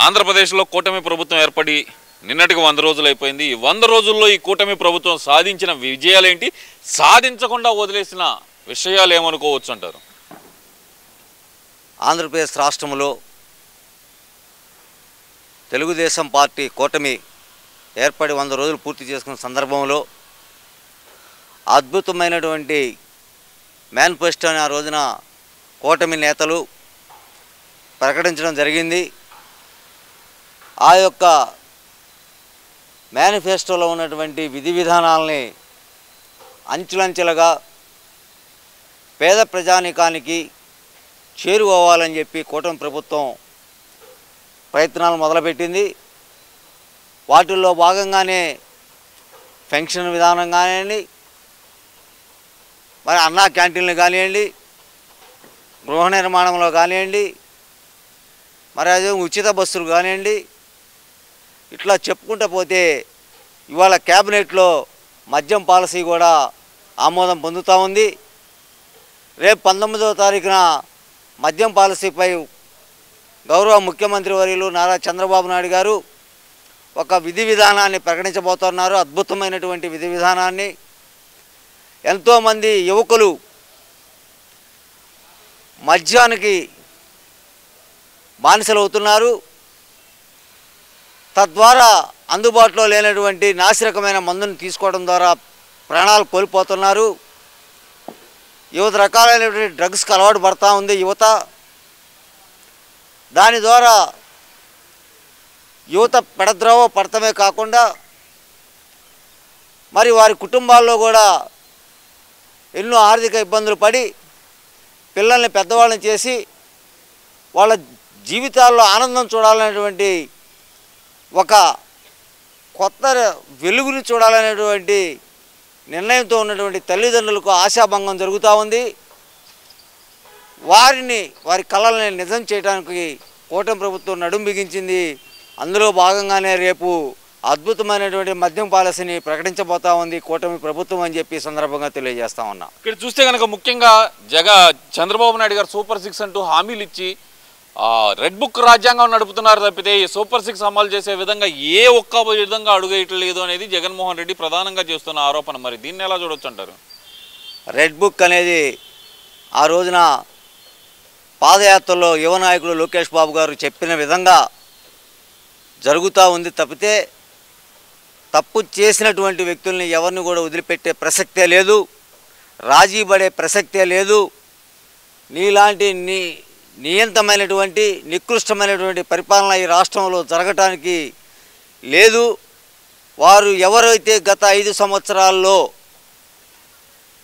ఆంధ్రప్రదేశ్లో కూటమి ప్రభుత్వం ఏర్పడి నిన్నటికి 100 రోజులు అయిపోయింది. ఈ 100 రోజుల్లో ఈ కూటమి ప్రభుత్వం సాధించిన విజయాలేంటి, సాధించకుండా వదిలేసిన విషయాలు ఏమనుకోవచ్చు అంటారు? ఆంధ్రప్రదేశ్ రాష్ట్రంలో తెలుగుదేశం పార్టీ కూటమి ఏర్పడి 100 రోజులు పూర్తి చేసుకున్న సందర్భంలో అద్భుతమైనటువంటి మేనిఫెస్టోని ఆ రోజున కూటమి నేతలు ప్రకటించడం జరిగింది. ఆ యొక్క మేనిఫెస్టోలో ఉన్నటువంటి విధి విధానాలని అంచెలంచెలుగా పేద ప్రజానీకానికి చేరువవ్వాలని చెప్పి కూటమి ప్రభుత్వం ప్రయత్నాలు మొదలుపెట్టింది. వాటిల్లో భాగంగానే పెన్షన్ విధానం కానివ్వండి, మరి అన్నా క్యాంటీన్లు కానివ్వండి, గృహ నిర్మాణంలో కానివ్వండి, మరి అదే ఉచిత బస్సులు కానివ్వండి, ఇట్లా చెప్పుకుంటూ పోతే ఇవాళ క్యాబినెట్లో మద్యం పాలసీ కూడా ఆమోదం పొందుతూ ఉంది. రేపు 19వ తారీఖున మద్యం పాలసీపై గౌరవ ముఖ్యమంత్రి వర్యులు నారా చంద్రబాబు నాయుడు గారు ఒక విధి విధానాన్ని ప్రకటించబోతున్నారు. అద్భుతమైనటువంటి విధి విధానాన్ని. ఎంతోమంది యువకులు మద్యానికి బానిసలవుతున్నారు. తద్వారా అందుబాటులో లేనటువంటి నాసిరకమైన మందుని తీసుకోవడం ద్వారా ప్రాణాలు కోల్పోతున్నారు. వివిధ రకాలైనటువంటి డ్రగ్స్కి అలవాటు పడుతూ ఉంది యువత. దాని ద్వారా యువత పెడద్రోవ పడటమే కాకుండా మరి వారి కుటుంబాల్లో కూడా ఎన్నో ఆర్థిక ఇబ్బందులు పడి పిల్లల్ని పెద్దవాళ్ళని చేసి వాళ్ళ జీవితాల్లో ఆనందం చూడాలనేటువంటి ఒక కొత్త వెలుగుని చూడాలనేటువంటి నిర్ణయంతో ఉన్నటువంటి తల్లిదండ్రులకు ఆశాభంగం జరుగుతూ ఉంది. వారి కళల్ని నిజం చేయడానికి కూటమి ప్రభుత్వం నడుం బిగించింది. అందులో భాగంగానే రేపు అద్భుతమైనటువంటి మద్యం పాలసీని ప్రకటించబోతా ఉంది కూటమి ప్రభుత్వం అని చెప్పి సందర్భంగా తెలియజేస్తా ఉన్నా. ఇక్కడ చూస్తే కనుక ముఖ్యంగా చంద్రబాబు నాయుడు గారు సూపర్ 6 అంటూ హామీలు ఇచ్చి రెడ్ బుక్ రాజ్యాంగం నడుపుతున్నారు తప్పితే ఈ సూపర్ 6 అమలు చేసే విధంగా ఏ ఒక్క విధంగా అడుగేయట్లేదు అనేది జగన్మోహన్ రెడ్డి ప్రధానంగా చేస్తున్న ఆరోపణ. మరి దీన్ని ఎలా చూడొచ్చు అంటారు? రెడ్ బుక్ అనేది ఆ రోజున పాదయాత్రలో యువ నాయకుడు లోకేష్ బాబు గారు చెప్పిన విధంగా జరుగుతూ ఉంది తప్పితే తప్పు చేసినటువంటి వ్యక్తుల్ని ఎవరిని కూడా వదిలిపెట్టే ప్రసక్తే లేదు, రాజీ పడే ప్రసక్తే లేదు. నీలాంటి నియంతమైనటువంటి నికృష్టమైనటువంటి పరిపాలన ఈ రాష్ట్రంలో జరగటానికి లేదు. వారు ఎవరైతే గత 5 సంవత్సరాల్లో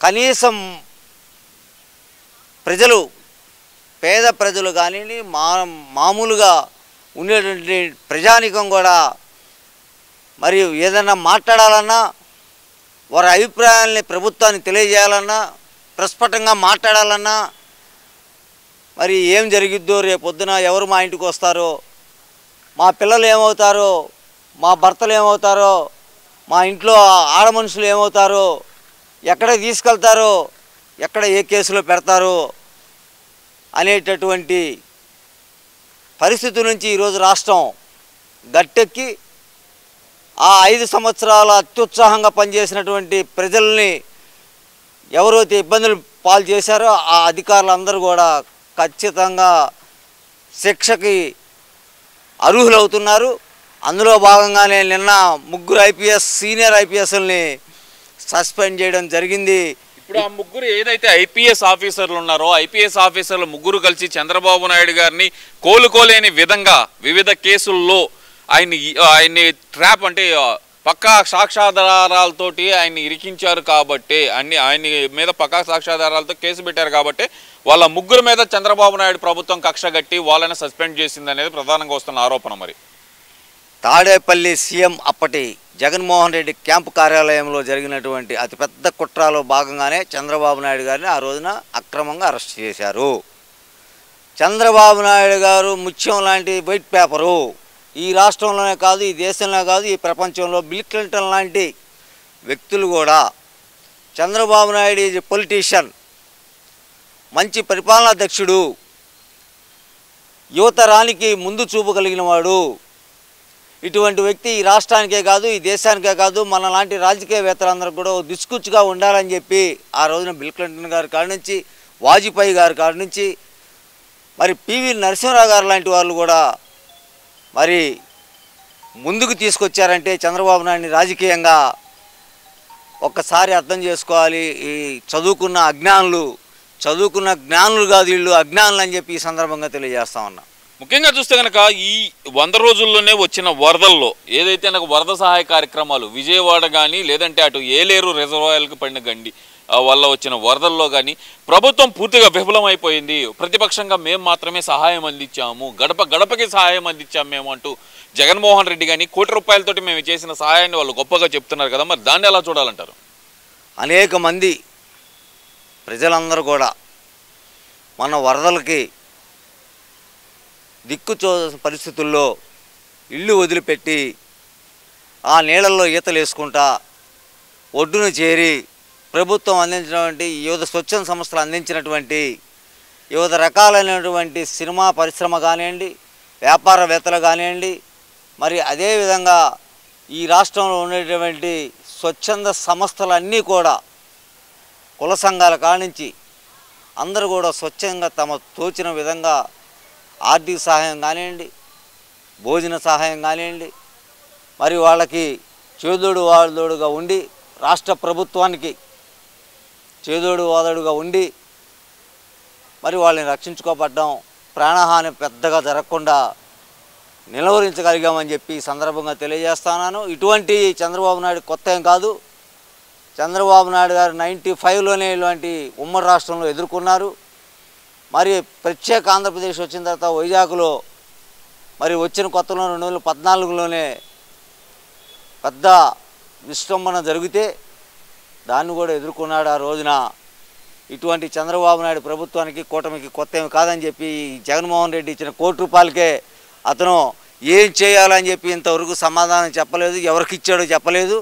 కనీసం ప్రజలు, పేద ప్రజలు కానివ్వండి, మామూలుగా ఉండేటువంటి ప్రజానికం కూడా మరి ఏదైనా మాట్లాడాలన్నా, వారి అభిప్రాయాల్ని ప్రభుత్వానికి తెలియజేయాలన్నా, ప్రస్ఫుటంగా మాట్లాడాలన్నా, మరి ఏం జరిగిద్దో, రేపొద్దున ఎవరు మా ఇంటికి వస్తారో, మా పిల్లలు ఏమవుతారో, మా భర్తలు ఏమవుతారో, మా ఇంట్లో ఆడ మనుషులు ఏమవుతారో, ఎక్కడ తీసుకెళ్తారో, ఎక్కడ ఏ కేసులో పెడతారో అనేటటువంటి పరిస్థితి నుంచి ఈరోజు రాష్ట్రం గట్టెక్కి ఆ 5 సంవత్సరాల అత్యుత్సాహంగా పనిచేసినటువంటి ప్రజల్ని ఎవరైతే ఇబ్బందులు పాలు చేశారో ఆ అధికారులందరూ కూడా ఖచ్చితంగా శిక్షకి అర్హులవుతున్నారు. అందులో భాగంగానే నిన్న 3 సీనియర్ ఐపీఎస్ని సస్పెండ్ చేయడం జరిగింది. ఇప్పుడు ఆ 3 ఏదైతే ఐపీఎస్ ఆఫీసర్లు ఉన్నారో, ఐపీఎస్ ఆఫీసర్లు 3 కలిసి చంద్రబాబు నాయుడు గారిని కోలుకోలేని విధంగా వివిధ కేసుల్లో ఆయన్ని ట్రాప్ అంటే పక్కా సాక్ష్యాధారాలతోటి ఆయన్ని ఇరికించారు కాబట్టి, ఆయన మీద పక్కా సాక్ష్యాధారాలతో కేసు పెట్టారు కాబట్టి వాళ్ళ 3 మీద చంద్రబాబు నాయుడు ప్రభుత్వం కక్ష గట్టి వాళ్ళని సస్పెండ్ చేసింది అనేది ప్రధానంగా వస్తున్న ఆరోపణ. మరి తాడేపల్లి సీఎం అప్పటి జగన్మోహన్ రెడ్డి క్యాంపు కార్యాలయంలో జరిగినటువంటి అతిపెద్ద కుట్రలో భాగంగానే చంద్రబాబు నాయుడు గారిని ఆ రోజున అక్రమంగా అరెస్ట్ చేశారు. చంద్రబాబు నాయుడు గారు ముత్యం లాంటి వైట్ పేపరు. ఈ రాష్ట్రంలోనే కాదు, ఈ దేశంలో కాదు, ఈ ప్రపంచంలో బిల్ క్లింటన్ లాంటి వ్యక్తులు కూడా చంద్రబాబు నాయుడు ఈజ్ పొలిటీషియన్, మంచి పరిపాలనా దక్షుడు, యువతరానికి ముందు చూపు కలిగిన వాడు. ఇటువంటి వ్యక్తి ఈ రాష్ట్రానికే కాదు, ఈ దేశానికే కాదు, మన లాంటి రాజకీయవేత్తలందరూ కూడా దిక్సూచిగా ఉండాలని చెప్పి ఆ రోజున బిల్ క్లింటన్ గారి కాడి నుంచి, వాజ్పేయి గారి కాడి నుంచి, మరి పివి నరసింహరావు గారు లాంటి వాళ్ళు కూడా మరి ముందుకు తీసుకొచ్చారంటే చంద్రబాబు నాయుడిని రాజకీయంగా ఒక్కసారి అర్థం చేసుకోవాలి. ఈ చదువుకున్న జ్ఞానులు కాదు, వీళ్ళు అజ్ఞానులు అని చెప్పి ఈ సందర్భంగా తెలియజేస్తా ఉన్నా. ముఖ్యంగా చూస్తే కనుక ఈ 100 రోజుల్లోనే వచ్చిన వరదల్లో ఏదైతే నాకు వరద సహాయ కార్యక్రమాలు విజయవాడ కానీ లేదంటే అటు ఏలేరు రిజర్వాయర్లకు పడిన గండి వల్ల వచ్చిన వరదల్లో కానీ ప్రభుత్వం పూర్తిగా విఫలమైపోయింది. ప్రతిపక్షంగా మేము మాత్రమే సహాయం అందించాము, గడప గడపకి సహాయం అందించాము మేము అంటూ జగన్మోహన్ రెడ్డి కానీ ₹1 మేము చేసిన సహాయాన్ని వాళ్ళు గొప్పగా చెప్తున్నారు కదా, మరి దాన్ని ఎలా చూడాలంటారు? అనేక మంది ప్రజలందరూ కూడా మన వరదలకి పరిస్థితుల్లో ఇల్లు వదిలిపెట్టి ఆ నీళ్ళల్లో ఈతలు వేసుకుంటా ఒడ్డును చేరి ప్రభుత్వం అందించినటువంటి వివిధ స్వచ్ఛంద సంస్థలు అందించినటువంటి వివిధ రకాలైనటువంటి సినిమా పరిశ్రమ కానివ్వండి, వ్యాపారవేత్తలు కానివ్వండి, మరి అదేవిధంగా ఈ రాష్ట్రంలో ఉండేటువంటి స్వచ్ఛంద సంస్థలన్నీ కూడా కుల సంఘాల కానించి అందరూ కూడా స్వచ్ఛంగా తమ తోచిన విధంగా ఆర్థిక సహాయం కానివ్వండి, భోజన సహాయం కానివ్వండి, మరి వాళ్ళకి చేదోడు వాదోడుగా ఉండి రాష్ట్ర ప్రభుత్వానికి చేదోడు వాదోడుగా ఉండి మరి వాళ్ళని రక్షించుకోబడ్డాం, ప్రాణహాని పెద్దగా జరగకుండా నిలవరించగలిగామని చెప్పి ఈ సందర్భంగా తెలియజేస్తున్నాను. ఇటువంటి చంద్రబాబు నాయుడు కొత్త ఏం కాదు. చంద్రబాబు నాయుడు గారు 95లోనే ఇలాంటి ఉమ్మడి రాష్ట్రంలో ఎదుర్కొన్నారు. మరి ప్రత్యేక ఆంధ్రప్రదేశ్ వచ్చిన తర్వాత వైజాగ్లో మరి వచ్చిన కొత్తలో 2014లోనే పెద్ద విశ్వంబన జరిగితే దాన్ని కూడా ఎదుర్కొన్నాడు ఆ రోజున. ఇటువంటి చంద్రబాబు నాయుడు ప్రభుత్వానికి కూటమికి కొత్త ఏమి కాదని చెప్పి జగన్మోహన్ రెడ్డి ఇచ్చిన ₹1 అతను ఏం చేయాలని చెప్పి ఇంతవరకు సమాధానం చెప్పలేదు, ఎవరికి ఇచ్చాడో చెప్పలేదు.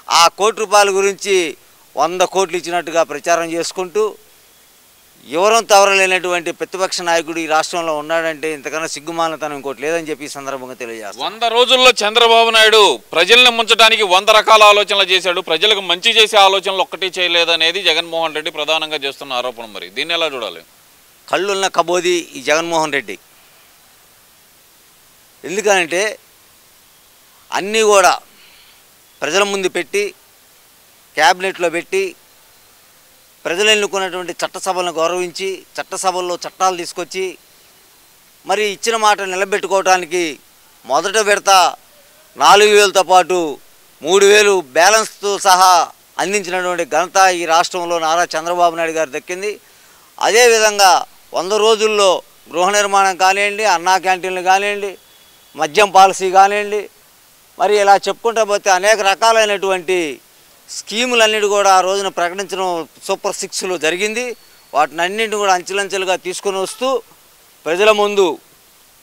ఆ ₹1 గురించి 100 కోట్లు ఇచ్చినట్టుగా ప్రచారం చేసుకుంటూ ఎవరం తవరలేనటువంటి ప్రతిపక్ష నాయకుడు ఈ రాష్ట్రంలో ఉన్నాడంటే ఇంతకన్నా సిగ్గుమానతనం ఇంకోటి లేదని చెప్పి ఈ సందర్భంగా తెలియజేస్తాను. 100 రోజుల్లో చంద్రబాబు నాయుడు ప్రజల్ని ముంచడానికి 100 రకాల ఆలోచనలు చేశాడు, ప్రజలకు మంచి చేసే ఆలోచనలు ఒక్కటి చేయలేదనేది జగన్మోహన్ రెడ్డి ప్రధానంగా చేస్తున్న ఆరోపణ. మరి దీన్ని ఎలా చూడాలి? కళ్ళున్న కబోది ఈ జగన్మోహన్ రెడ్డి. ఎందుకనంటే అన్నీ కూడా ప్రజల ముందు పెట్టి క్యాబినెట్లో పెట్టి ప్రజలు ఎన్నుకున్నటువంటి చట్టసభలను గౌరవించి చట్టసభల్లో చట్టాలు తీసుకొచ్చి మరి ఇచ్చిన మాట నిలబెట్టుకోవడానికి మొదట విడత 4,000తో పాటు 3,000 బ్యాలెన్స్తో సహా అందించినటువంటి ఘనత ఈ రాష్ట్రంలో నారా చంద్రబాబు నాయుడు గారు దక్కింది. అదేవిధంగా 100 రోజుల్లో గృహ నిర్మాణం కానివ్వండి, అన్నా క్యాంటీన్లు కానివ్వండి, మద్యం పాలసీ కానివ్వండి, మరి ఇలా చెప్పుకుంటూ పోతే అనేక రకాలైనటువంటి స్కీములన్నిటి కూడా ఆ రోజున ప్రకటించడం సూపర్ 6లో జరిగింది. వాటిని అన్నింటిని కూడా అంచెలంచెలుగా తీసుకొని వస్తూ ప్రజల ముందు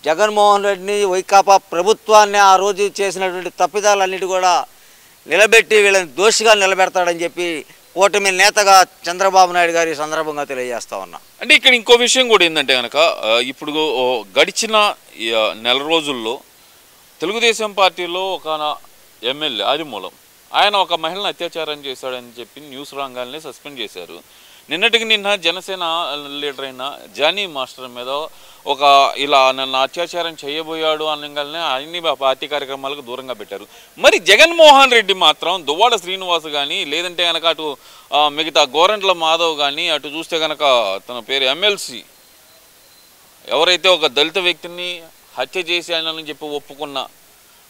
జగన్మోహన్ రెడ్డిని, వైకాపా ప్రభుత్వాన్ని ఆ రోజు చేసినటువంటి తప్పిదాలన్నిటి కూడా నిలబెట్టి వీళ్ళని దోషిగా నిలబెడతాడని చెప్పి కూటమి నేతగా చంద్రబాబు నాయుడు గారి సందర్భంగా తెలియజేస్తా ఉన్నా. అంటే ఇక్కడ ఇంకో విషయం కూడా ఏంటంటే కనుక ఇప్పుడు గడిచిన నెల రోజుల్లో తెలుగుదేశం పార్టీలో ఒక ఎమ్మెల్యే ఆదిమూలం ఆయన ఒక మహిళను అత్యాచారం చేశాడని చెప్పి న్యూస్ రాగానే సస్పెండ్ చేశారు. నిన్నటికి నిన్న జనసేన లీడర్ అయిన జానీ మాస్టర్ మీద ఒక ఇలా నన్ను అత్యాచారం చేయబోయాడు అనగానే అన్ని పార్టీ కార్యక్రమాలకు దూరంగా పెట్టారు. మరి జగన్మోహన్ రెడ్డి మాత్రం దువ్వాడ శ్రీనివాస్ కానీ లేదంటే కనుక అటు మిగతా గోరంట్ల మాధవ్ కానీ అటు చూస్తే కనుక తన పేరు ఎమ్మెల్సీ ఎవరైతే ఒక దళిత వ్యక్తిని హత్య చేశానని చెప్పి ఒప్పుకున్న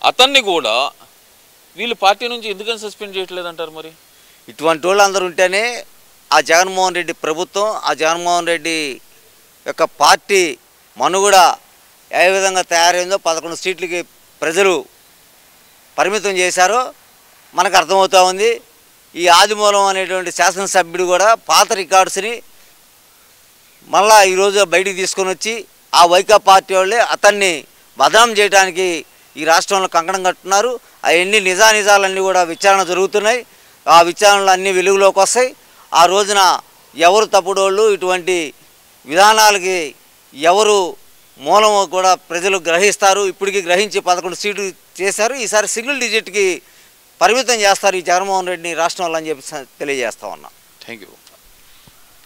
అతన్ని కూడా వీళ్ళు పార్టీ నుంచి ఎందుకని సస్పెండ్ చేయట్లేదంటారు? మరి ఇటువంటి వాళ్ళు అందరూ ఉంటేనే ఆ జగన్మోహన్ రెడ్డి ప్రభుత్వం, ఆ జగన్మోహన్ రెడ్డి యొక్క పార్టీ మనుగడ ఏ విధంగా తయారైందో 11 సీట్లకి ప్రజలు పరిమితం చేశారో మనకు అర్థమవుతూ ఉంది. ఈ ఆదిమూలం అనేటువంటి శాసనసభ్యుడు కూడా పాత రికార్డ్స్ని మళ్ళా ఈరోజు బయటికి తీసుకొని వచ్చి ఆ వైకాపా పార్టీ వాళ్ళే అతన్ని బదనాం చేయడానికి ఈ రాష్ట్రంలో కంకణం కట్టున్నారు. అవన్నీ నిజానిజాలన్నీ కూడా విచారణ జరుగుతున్నాయి. ఆ విచారణలు అన్నీ వెలుగులోకి వస్తాయి. ఆ రోజున ఎవరు తప్పుడోళ్ళు, ఇటువంటి విధానాలకి ఎవరు మూలం కూడా ప్రజలు గ్రహిస్తారు. ఇప్పటికీ గ్రహించి 11 సీట్లు చేశారు. ఈసారి సింగిల్ డిజిట్కి పరిమితం చేస్తారు ఈ జగన్మోహన్ రెడ్డిని రాష్ట్రంలో అని చెప్పి తెలియజేస్తా ఉన్నా. Thank you.